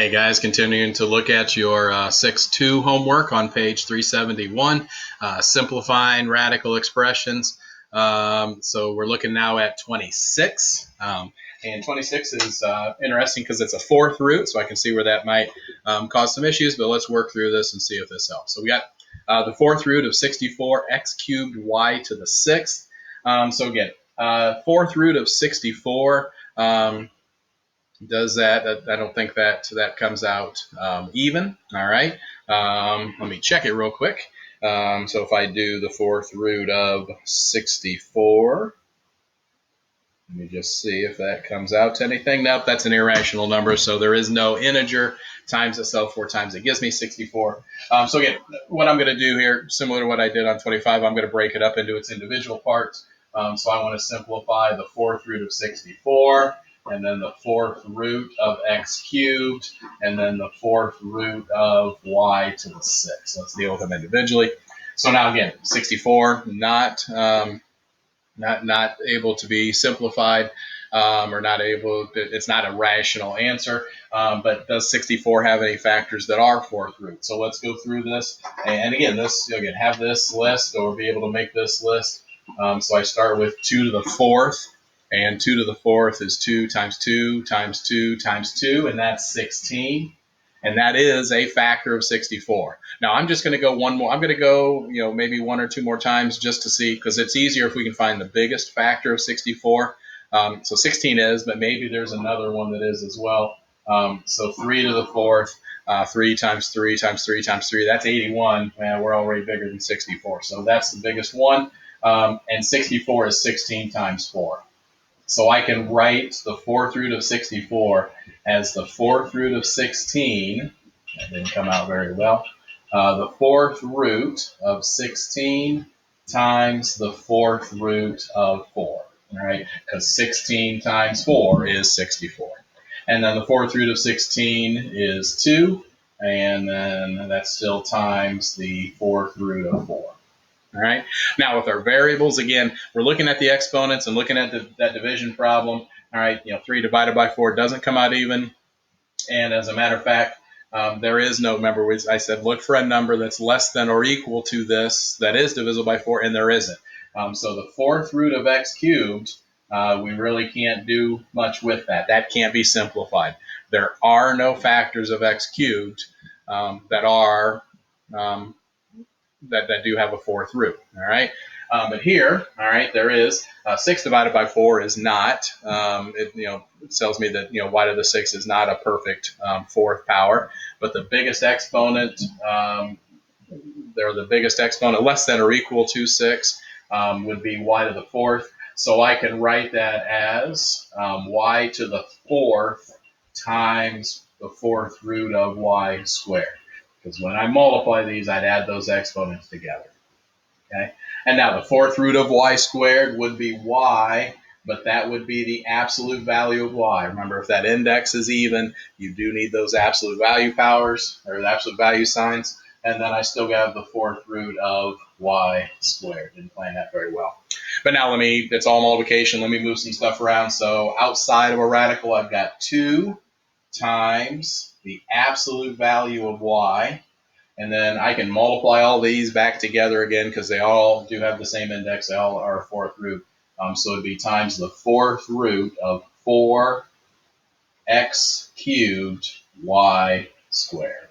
Hey guys, continuing to look at your 6-2 homework on page 371, simplifying radical expressions. So we're looking now at 26, and 26 is interesting because it's a fourth root, so I can see where that might cause some issues, but let's work through this and see if this helps. So we got the fourth root of 64, x cubed y to the sixth. So again, fourth root of 64, does that. I don't think that comes out even. All right. Let me check it real quick. So if I do the fourth root of 64, let me just see if that comes out to anything. Nope, that's an irrational number, so there is no integer times itself 4 times. It gives me 64. So again, what I'm going to do here, similar to what I did on 25, I'm going to break it up into its individual parts. So I want to simplify the fourth root of 64, and then the fourth root of x cubed, and then the fourth root of y to the sixth. Let's deal with them individually. So now again, 64, not able to be simplified, or not able. It's not a rational answer. But does 64 have any factors that are fourth root? So let's go through this. And again, have this list, or be able to make this list. So I start with 2 to the fourth. And 2 to the fourth is 2 times 2 times 2 times 2, and that's 16. And that is a factor of 64. Now I'm just going to go one more. I'm going to go, maybe 1 or 2 more times just to see, because it's easier if we can find the biggest factor of 64. So 16 is, but maybe there's another one that is as well. So 3 to the fourth, 3 times 3 times 3 times 3, that's 81. Man, we're already bigger than 64. So that's the biggest one. And 64 is 16 times 4. So I can write the fourth root of 64 as the fourth root of 16. That didn't come out very well. The fourth root of 16 times the fourth root of 4. All right, because 16 times 4 is 64. And then the fourth root of 16 is 2. And then that's still times the fourth root of 4. All right. Now with our variables, again, we're looking at the exponents and looking at that division problem. All right, 3 divided by 4 doesn't come out even. And as a matter of fact, there is no, remember I said look for a number that's less than or equal to this that is divisible by 4, and there isn't. So the fourth root of x cubed, we really can't do much with that. That can't be simplified. There are no factors of x cubed that are that do have a fourth root. All right. But here, all right, there is 6 divided by 4 is not. It tells me that y to the 6 is not a perfect fourth power. But the biggest exponent, they're the biggest exponent less than or equal to 6 would be y to the fourth. So I can write that as y to the fourth times the fourth root of y squared. Because when I multiply these, I'd add those exponents together. Okay, and now the fourth root of y squared would be y, but that would be the absolute value of y. Remember, if that index is even, you do need those absolute value powers, or the absolute value signs. And then I still have the fourth root of y squared. Didn't plan that very well. But now it's all multiplication. Let me move some stuff around. So outside of a radical, I've got 2 times the absolute value of y, and then I can multiply all these back together again because they all do have the same index. They all are a fourth root. So it'd be times the fourth root of 4x cubed y squared.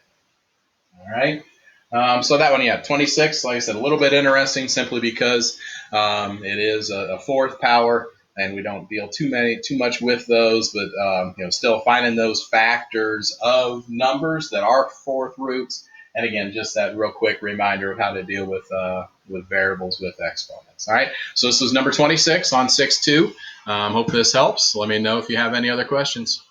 All right. So that one, 26, like I said, a little bit interesting simply because it is a fourth power. And we don't deal too much with those, but still finding those factors of numbers that are fourth roots. And again, just that real quick reminder of how to deal with variables with exponents. All right, so this was number 26 on 6-2. Hope this helps. Let me know if you have any other questions.